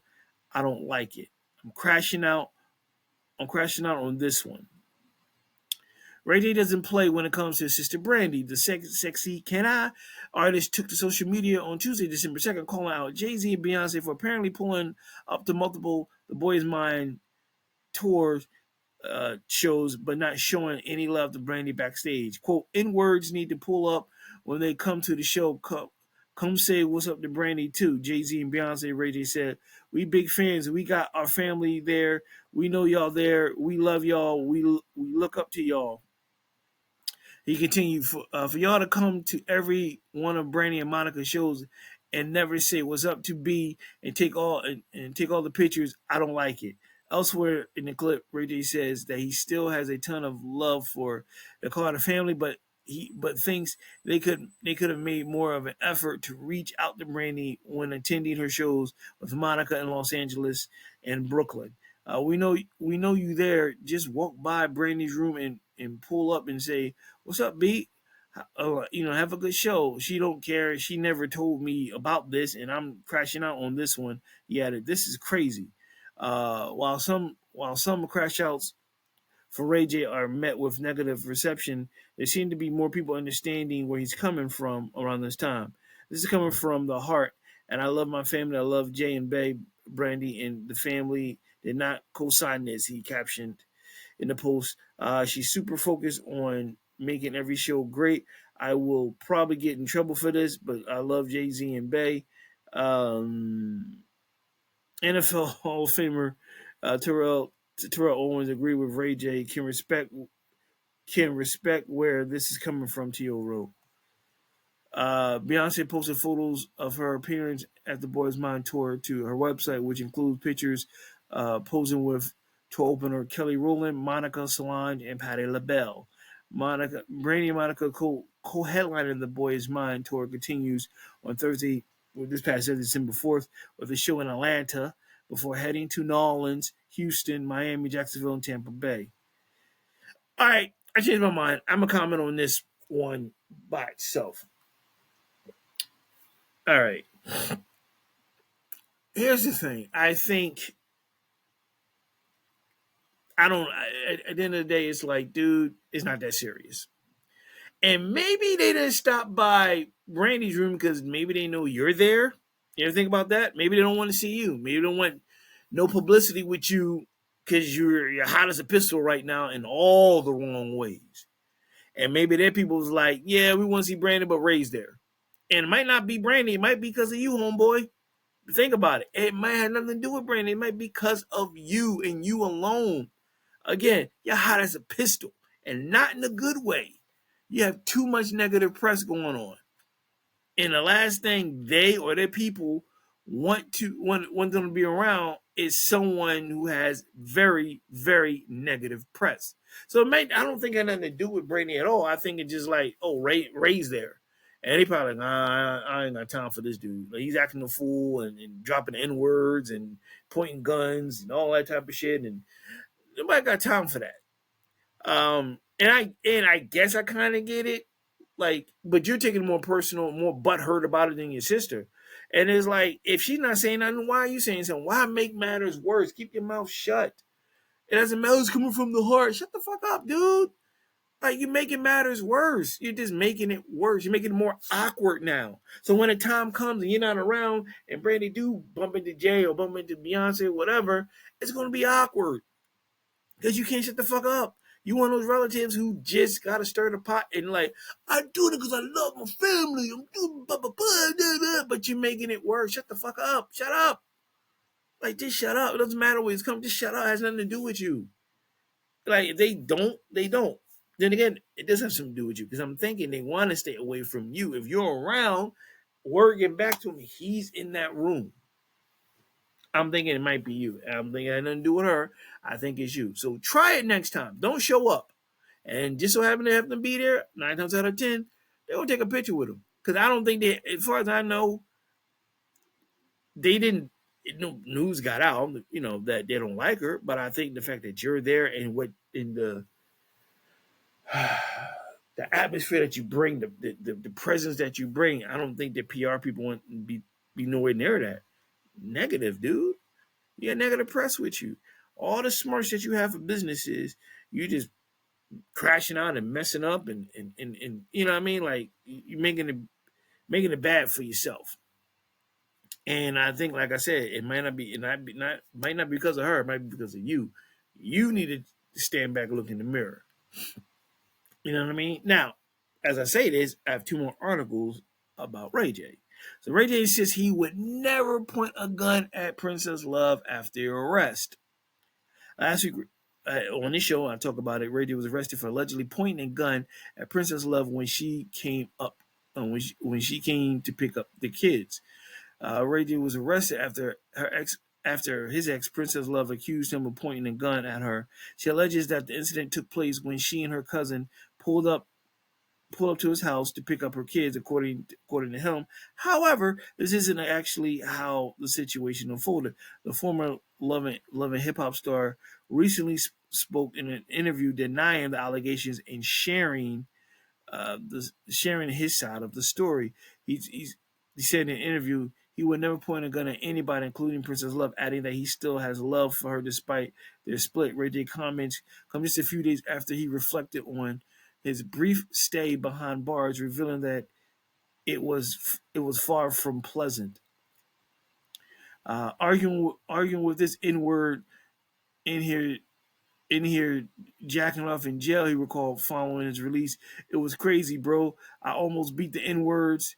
I don't like it. I'm crashing out on this one. Ray J doesn't play when it comes to his sister Brandy. The sexy Can I artist took to social media on Tuesday, December 2nd, calling out Jay-Z and Beyonce for apparently pulling up to multiple The Boy Is Mine tours shows, but not showing any love to Brandy backstage. Quote, N-words need to pull up when they come to the show. Come say what's up to Brandy too. Jay-Z and Beyonce, Ray J said, we big fans. We got our family there. We know y'all there. We love y'all. We look up to y'all. He continued, for y'all to come to every one of Brandy and Monica's shows and never say what's up to B and take all the pictures, I don't like it. Elsewhere in the clip, Ray J says that he still has a ton of love for the Carter family, but thinks they could have made more of an effort to reach out to Brandy when attending her shows with Monica in Los Angeles and Brooklyn. We know you there. Just walk by Brandy's room and pull up and say, "What's up, B? Have a good show." She don't care. She never told me about this, and I'm crashing out on this one. Yeah, this is crazy. While some crash outs for Ray J are met with negative reception, there seem to be more people understanding where he's coming from around this time. This is coming from the heart And I love my family. I love Jay and Bay, Brandy, and the family did not co-sign this. He captioned in the post. She's super focused on making every show great. I will probably get in trouble for this, but I love Jay Z and Bay. NFL Hall of Famer Terrell Owens agreed with Ray J. Can respect where this is coming from. T.O. wrote. Beyonce posted photos of her appearance at the Boys Mind tour to her website, which includes pictures posing with tour opener Kelly Rowland, Monica Solange, and Patti LaBelle. Brandy and Monica co-headlining the Boys Mind tour continues on Thursday, this past Thursday, December 4th, with a show in Atlanta before heading to New Orleans, Houston, Miami, Jacksonville, and Tampa Bay. All right, I changed my mind. I'm going to comment on this one by itself. All right. Here's the thing. I think at the end of the day, it's like, dude, it's not that serious. And maybe they didn't stop by Brandy's room because maybe they know you're there. You ever think about that? Maybe they don't want to see you. Maybe they don't want no publicity with you because you're hot as a pistol right now in all the wrong ways. And maybe their people was like, yeah, we want to see Brandy, but Ray's there. And it might not be Brandy. It might be because of you, homeboy. Think about it. It might have nothing to do with Brandy. It might be because of you and you alone. Again, you're hot as a pistol, and not in a good way. You have too much negative press going on. And the last thing they or their people want them to be around is someone who has very, very negative press. So I don't think it had nothing to do with Brandy at all. I think it's just like, oh, Ray's there. And he probably like, nah, I ain't got time for this dude. Like, he's acting a fool and dropping N-words and pointing guns and all that type of shit. And nobody got time for that. And I guess I kind of get it. Like, but you're taking more personal, more butthurt about it than your sister. And it's like, if she's not saying nothing, why are you saying something? Why make matters worse? Keep your mouth shut. It doesn't matter. It's coming from the heart. Shut the fuck up, dude. Like, you're making matters worse. You're just making it worse. You're making it more awkward now. So when the time comes and you're not around and Brandy do bump into Jay or bump into Beyonce or whatever, it's going to be awkward. Because you can't shut the fuck up. You one of those relatives who just got to stir the pot and like, I do it because I love my family. I'm doing blah, blah, blah, blah, blah, but you're making it worse. Shut the fuck up. Shut up. Like, just shut up. It doesn't matter where it's coming. Just shut up. It has nothing to do with you. Like, if they don't, they don't. Then again, it does have something to do with you because I'm thinking they want to stay away from you. If you're around, word getting back to him, he's in that room. I'm thinking it might be you. I'm thinking it had nothing to do with her. I think it's you. So try it next time. Don't show up. And just so happen to have them be there, 9 times out of 10, they will take a picture with them. Because I don't think they, as far as I know, they didn't, news got out, that they don't like her. But I think the fact that you're there and what in the atmosphere that you bring, the presence that you bring, I don't think that PR people want to be nowhere near that. Negative, dude. You got negative press with you. All the smarts that you have for businesses, you just crashing out and messing up and you know what I mean? Like, you're making it bad for yourself. And I think, like I said, it might not be because of her, it might be because of you. You need to stand back and look in the mirror. You know what I mean? Now, as I say this, I have 2 more articles about Ray J. So Ray J says he would never point a gun at Princess Love after arrest. Last week on this show, I talk about it. Ray J was arrested for allegedly pointing a gun at Princess Love when she came up, when she came to pick up the kids. Ray J was arrested after his ex Princess Love accused him of pointing a gun at her. She alleges that the incident took place when she and her cousin pulled up to his house to pick up her kids, according to him. However, this isn't actually how the situation unfolded. The former Love and Hip Hop star recently spoke in an interview denying the allegations and sharing his side of the story. He said in an interview he would never point a gun at anybody, including Princess Love, adding that he still has love for her despite their split. Ray J comments come just a few days after he reflected on his brief stay behind bars, revealing that it was far from pleasant. Arguing with this N word in here in here jacking off in jail, he recalled following his release. It was crazy, bro. I almost beat the N-words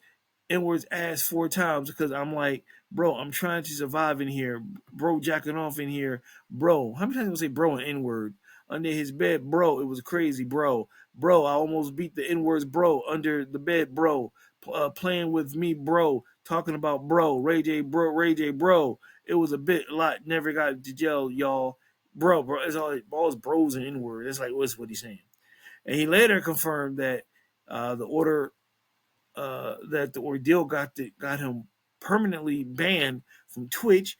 ass 4 times because I'm like, bro, I'm trying to survive in here. Bro jacking off in here. Bro. How many times I say bro and N-word? Under his bed, bro. It was crazy, bro. Bro, I almost beat the N-words, bro. Under the bed, bro. Playing with me, bro. Talking about bro. Ray J, bro. Ray J, bro. It was a lot. Never got to jail, y'all. Bro. It's all his bros and N-word. It's like, what's what he's saying. And he later confirmed that the order that the ordeal got him permanently banned from Twitch.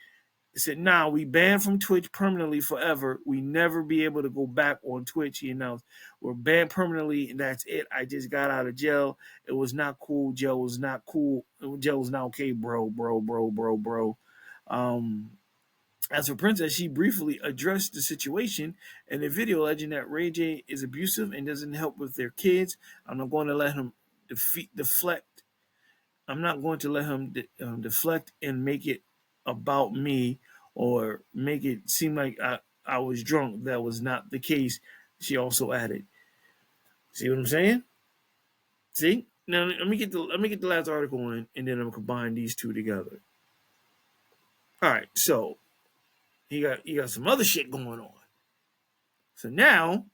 He said, "Nah, we banned from Twitch permanently forever. We never be able to go back on Twitch." He announced, "We're banned permanently, and that's it. I just got out of jail. It was not cool. Jail was not cool. Jail was not okay, bro." As for Princess, she briefly addressed the situation in a video alleging that Ray J is abusive and doesn't help with their kids. I'm not going to let him deflect. I'm not going to let him deflect and make it about me or make it seem like I was drunk. That was not the case. She also added. See what I'm saying? See? Now let me get the last article in, and then I'm gonna combine these two together. All right, so he got some other shit going on. So now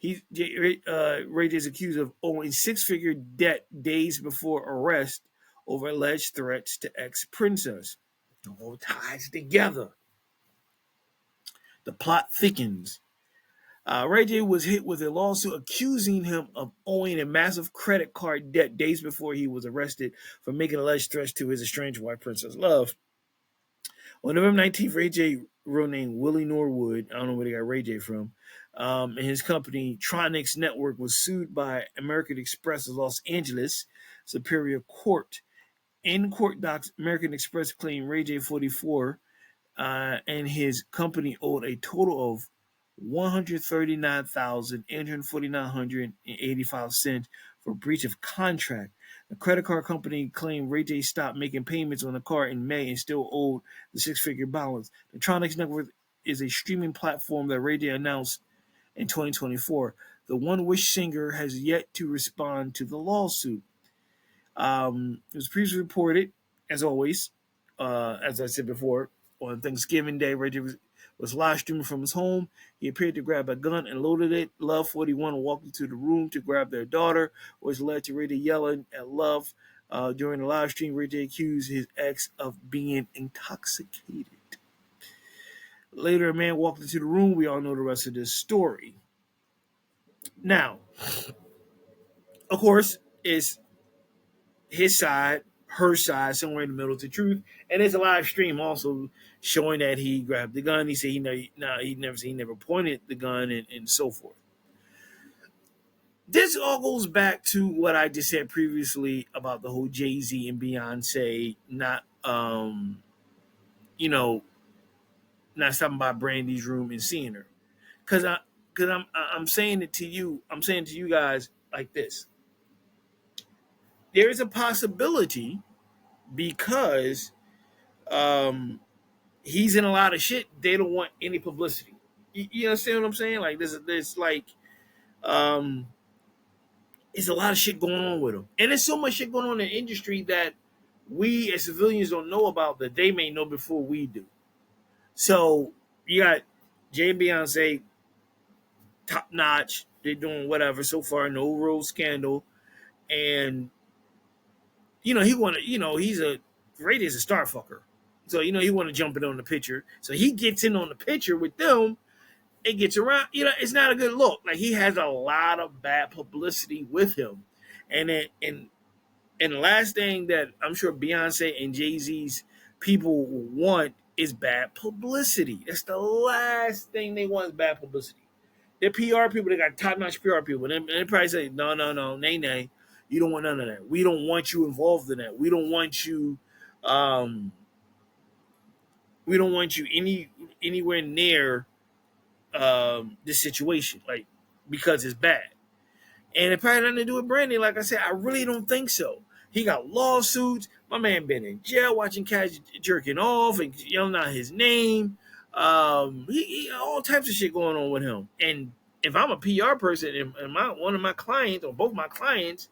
Ray J is accused of owing six-figure debt days before arrest over alleged threats to ex-princess. It all ties together. The plot thickens. Ray J was hit with a lawsuit accusing him of owing a massive credit card debt days before he was arrested for making alleged threats to his estranged wife, Princess Love. On November 19th, Ray J, real name Willie Norwood, I don't know where they got Ray J from, and his company Tronix Network was sued by American Express of Los Angeles Superior Court. In court docs, American Express claimed Ray J 44 and his company owed a total of $139,849.85 for breach of contract. The credit card company claimed Ray J stopped making payments on the card in May and still owed the six-figure balance. The Tronix Network is a streaming platform that Ray J announced in 2024. The One Wish singer has yet to respond to the lawsuit. It was previously reported, as always, as I said before, on Thanksgiving Day, Ray J was live streaming from his home. He appeared to grab a gun and loaded it. Love 41 walked into the room to grab their daughter, which led to Ray J yelling at Love. During the live stream, Ray J accused his ex of being intoxicated. Later, a man walked into the room. We all know the rest of this story. Now, of course, it's his side, her side, somewhere in the middle of the truth. And there's a live stream also showing that he grabbed the gun. He said he never pointed the gun and so forth. This all goes back to what I just said previously about the whole Jay-Z and Beyonce not not stopping by Brandy's room and seeing her. I'm saying it to you. I'm saying to you guys like this. There is a possibility because he's in a lot of shit. They don't want any publicity. You understand what I'm saying? Like there's like it's a lot of shit going on with him, and there's so much shit going on in the industry that we as civilians don't know about that they may know before we do. So you got Jay and Beyonce, top notch. They're doing whatever so far, no real scandal, and he want to. He's a Ray is a star fucker. So, he want to jump in on the picture. So he gets in on the picture with them. It gets around. It's not a good look. Like, he has a lot of bad publicity with him. And the last thing that I'm sure Beyonce and Jay-Z's people want is bad publicity. That's the last thing they want is bad publicity. They're PR people. They got top-notch PR people. And they probably say, no, nay. You don't want none of that. We don't want you involved in that. We don't want you... we don't want you anywhere near this situation, because it's bad. And it probably had nothing to do with Brandy. Like I said, I really don't think so. He got lawsuits. My man been in jail watching cats jerking off and yelling out his name. He all types of shit going on with him. And if I'm a PR person and one of my clients or both my clients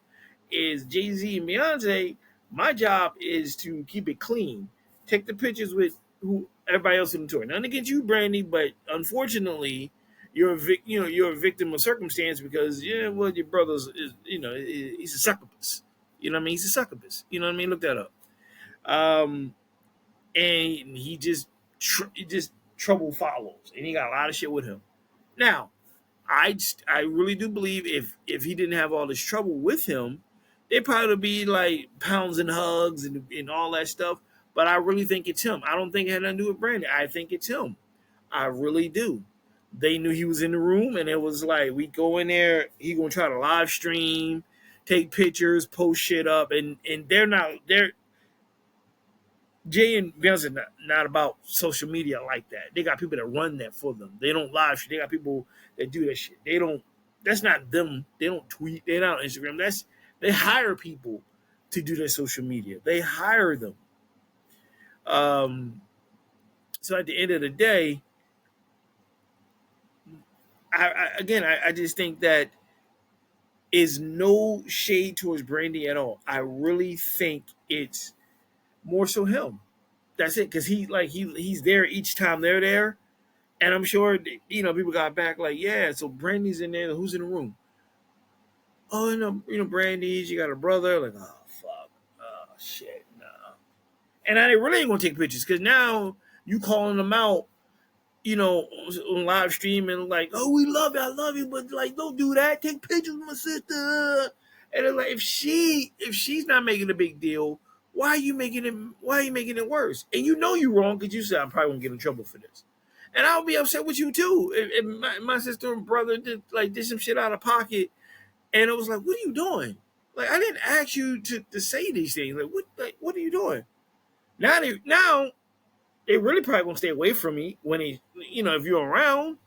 is Jay-Z and Beyonce, my job is to keep it clean. Take the pictures with who everybody else in the tour. Nothing against you, Brandy, but unfortunately, you're a victim of circumstance because well, your brother's is he's a succubus. You know what I mean? He's a succubus. You know what I mean? Look that up. Um, and he just trouble follows, and he got a lot of shit with him. Now, I really do believe if he didn't have all this trouble with him, they'd probably be like pounds and hugs and all that stuff. But I really think it's him. I don't think it had nothing to do with Brandon. I think it's him. I really do. They knew he was in the room, and it was like we go in there. He gonna try to live stream, take pictures, post shit up, and they're Jay and Beyonce not about social media like that. They got people that run that for them. They don't live shit. They got people that do that shit. They don't. That's not them. They don't tweet. They're not on Instagram. They hire people to do their social media. They hire them. So at the end of the day, I just think that is no shade towards Brandy at all. I really think it's more so him. That's it, because he's there each time they're there, and I'm sure people got back like, yeah, so Brandy's in there. Who's in the room? Oh, Brandy's. You got a brother. Like, oh fuck, oh shit, nah. And I really ain't gonna take pictures because now you calling them out, on live stream and like, oh, we love you, I love you, but like, don't do that. Take pictures with my sister. And it's like, if she's not making a big deal, why are you making it worse? And you're wrong because you said I'm probably gonna get in trouble for this. And I'll be upset with you too if my sister and brother did some shit out of pocket, and it was like, what are you doing? Like, I didn't ask you to say these things. What are you doing? Now they really probably gonna stay away from me when if you're around,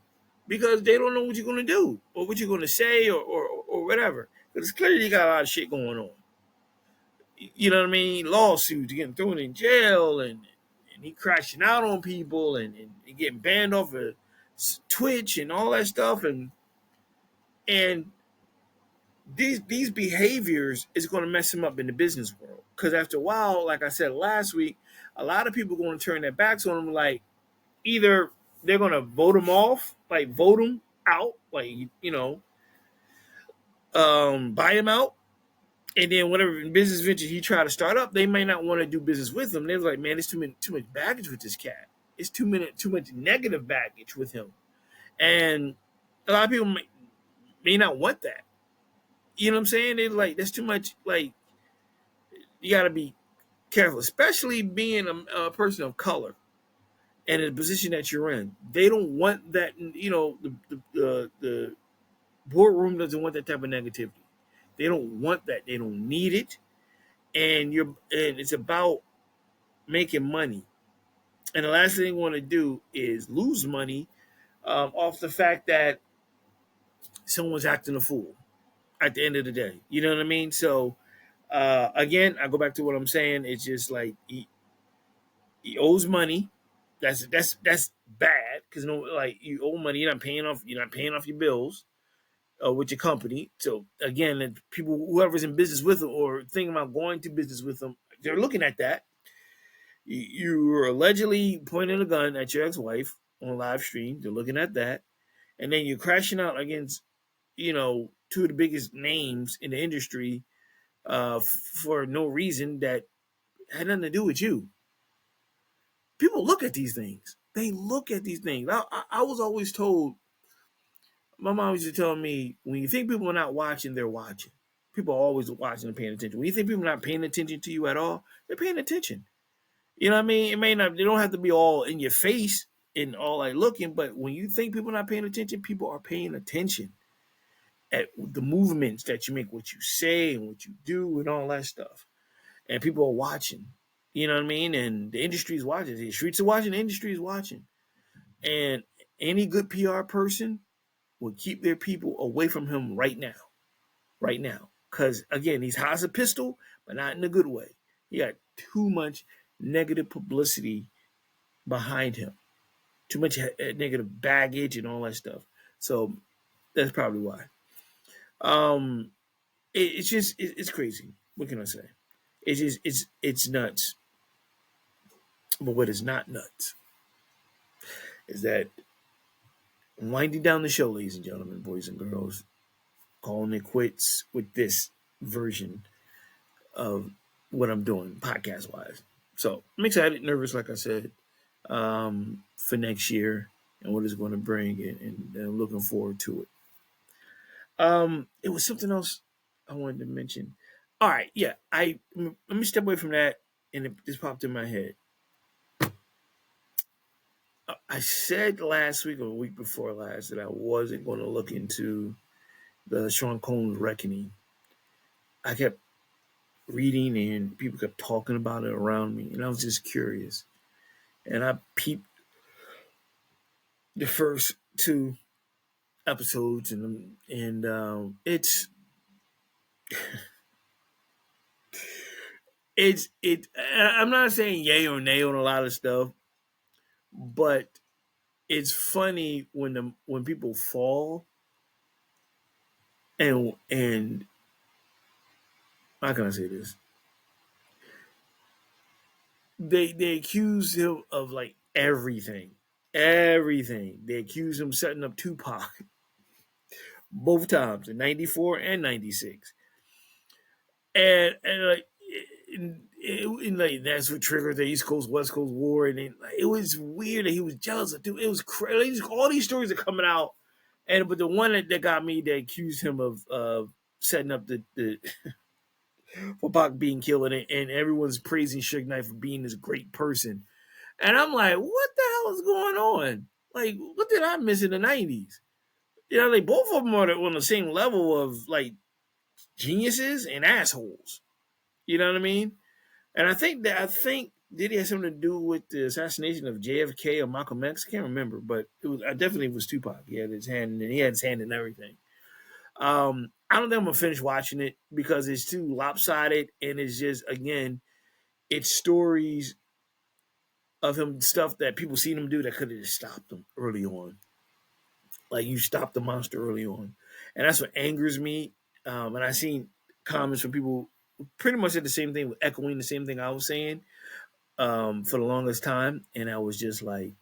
because they don't know what you're gonna do or what you're gonna say or whatever. Because clearly you got a lot of shit going on. You know what I mean? Lawsuits, getting thrown in jail, and he crashing out on people, and getting banned off of Twitch and all that stuff, and these behaviors is going to mess him up in the business world. Because after a while, like I said last week, a lot of people are going to turn their backs on him. Like, either they're going to vote him off, like vote him out, like buy him out, and then whatever business venture he try to start up, they may not want to do business with him. They're like, man, it's too much baggage with this cat. It's too much negative baggage with him, and a lot of people may not want that. You know what I'm saying? They're like, that's too much. Like, you got to be careful, especially being a person of color and in the position that you're in. They don't want that. The boardroom doesn't want that type of negativity. They don't want that. They don't need it. And it's about making money. And the last thing you want to do is lose money off the fact that someone's acting a fool at the end of the day. You know what I mean? So again, I go back to what I'm saying. It's just like he owes money. That's bad because like, you owe money. You're not paying off your bills with your company. So again, people, whoever's in business with them or thinking about going to business with them, they're looking at that. You were allegedly pointing a gun at your ex-wife on live stream. They're looking at that, and then you're crashing out against two of the biggest names in the industry for no reason that had nothing to do with you. People look at these things. They look at these things. I was always told, my mom used to tell me, when you think people are not watching, they're watching. People are always watching and paying attention. When you think people are not paying attention to you at all, they're paying attention. You know what I mean? It may not, they don't have to be all in your face and all like looking, but when you think people are not paying attention, people are paying attention at the movements that you make, what you say and what you do and all that stuff. And people are watching. You know what I mean? And the industry is watching. The streets are watching. The industry is watching. And any good PR person will keep their people away from him right now. Right now. Because again, he's hot as a pistol, but not in a good way. He got too much negative publicity behind him, too much negative baggage and all that stuff. So that's probably why. Um, it's just it's crazy. What can I say? It's just it's nuts. But what is not nuts is that winding down the show, ladies and gentlemen, boys and girls, calling it quits with this version of what I'm doing podcast wise. So I'm excited, nervous, like I said, for next year and what it's going to bring, and I'm looking forward to it. It was something else I wanted to mention. All right, yeah, let me step away from that, and it just popped in my head. I said last week or the week before last that I wasn't going to look into the Sean Combs reckoning. I kept reading and people kept talking about it around me, and I was just curious. And I peeped the first two episodes, and it's it. I'm not saying yay or nay on a lot of stuff, but it's funny when people fall, and how can I say this? They accuse him of like everything. Everything. They accuse him setting up Tupac both times in '94 and '96. And like like that's what triggered the East Coast West Coast war, and it was weird that he was jealous of dude. It was crazy. All these stories are coming out, but the one that got me, they accused him of setting up the for Pac being killed, and everyone's praising Suge Knight for being this great person. And I'm like, what the hell is going on? Like, what did I miss in the '90s? You know, like both of them are on the same level of like geniuses and assholes. You know what I mean? And I think did he have something to do with the assassination of JFK or Malcolm X? I can't remember, but I definitely was Tupac. He had his hand in everything. I don't think I'm gonna finish watching it because it's too lopsided, and it's just again, it's stories of him, stuff that people seen him do that could have just stopped him early on. Like you stopped the monster early on, and that's what angers me. And I seen comments from people pretty much said the same thing, echoing the same thing I was saying for the longest time, and I was just like,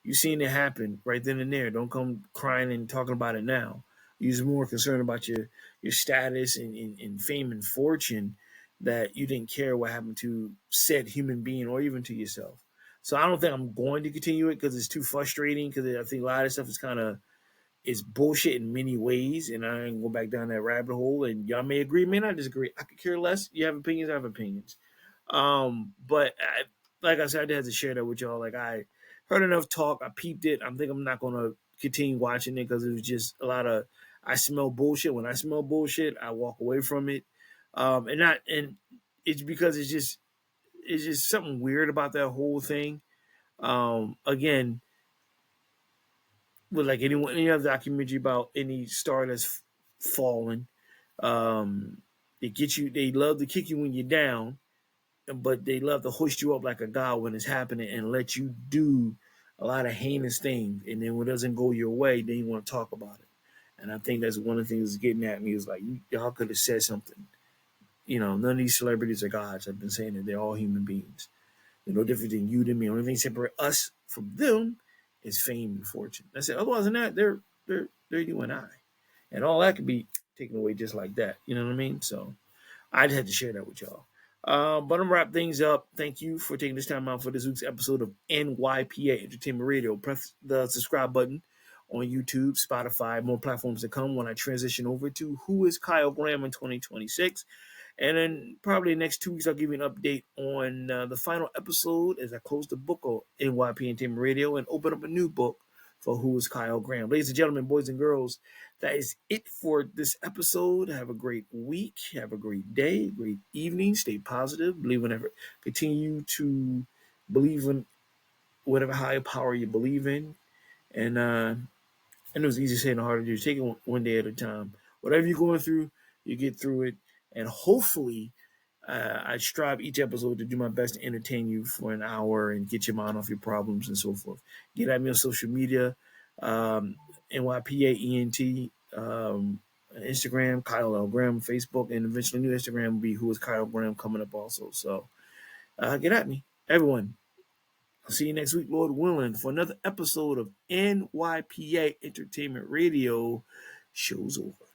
"You seen it happen right then and there. Don't come crying and talking about it now. You're more concerned about your status and fame and fortune that you didn't care what happened to said human being or even to yourself." So I don't think I'm going to continue it because it's too frustrating. Because I think a lot of stuff is kind of is bullshit in many ways, and I ain't go back down that rabbit hole. And y'all may agree, may not disagree. I could care less. You have opinions, I have opinions. Like I said, I did have to share that with y'all. Like I heard enough talk, I peeped it. I think I'm not gonna continue watching it because it was just a lot of I smell bullshit. When I smell bullshit, I walk away from it. And it's because it's just something weird about that whole thing. Again, with like any other documentary about any star that's fallen, they love to kick you when you're down, but they love to hoist you up like a god when it's happening and let you do a lot of heinous things. And then when it doesn't go your way, then you want to talk about it. And I think that's one of the things that's getting at me is like, y'all could have said something. You know, none of these celebrities are gods. I've been saying that they're all human beings. They're no different than you than me. The only thing separate us from them is fame and fortune. That's it. Otherwise than that, they're you and I. And all that could be taken away just like that. You know what I mean? So I just had to share that with y'all. But I'm gonna wrap things up. Thank you for taking this time out for this week's episode of NYPA Entertainment Radio. Press the subscribe button on YouTube, Spotify, more platforms to come when I transition over to Who is Kyle Graham in 2026. And then probably the next 2 weeks, I'll give you an update on the final episode as I close the book of NYP Entertainment Radio and open up a new book for Who is Kyle Graham. Ladies and gentlemen, boys and girls, that is it for this episode. Have a great week. Have a great day, great evening. Stay positive. Believe in it. Continue to believe in whatever higher power you believe in. And I know it's easy saying and hard to do. Take it one day at a time. Whatever you're going through, you get through it, and hopefully, I strive each episode to do my best to entertain you for an hour and get your mind off your problems and so forth. Get at me on social media, NYPAENT, Instagram, Kyle L. Graham, Facebook, and eventually new Instagram will be Who is Kyle Graham coming up also. So get at me, everyone. I'll see you next week, Lord willing, for another episode of NYPA Entertainment Radio. Show's over.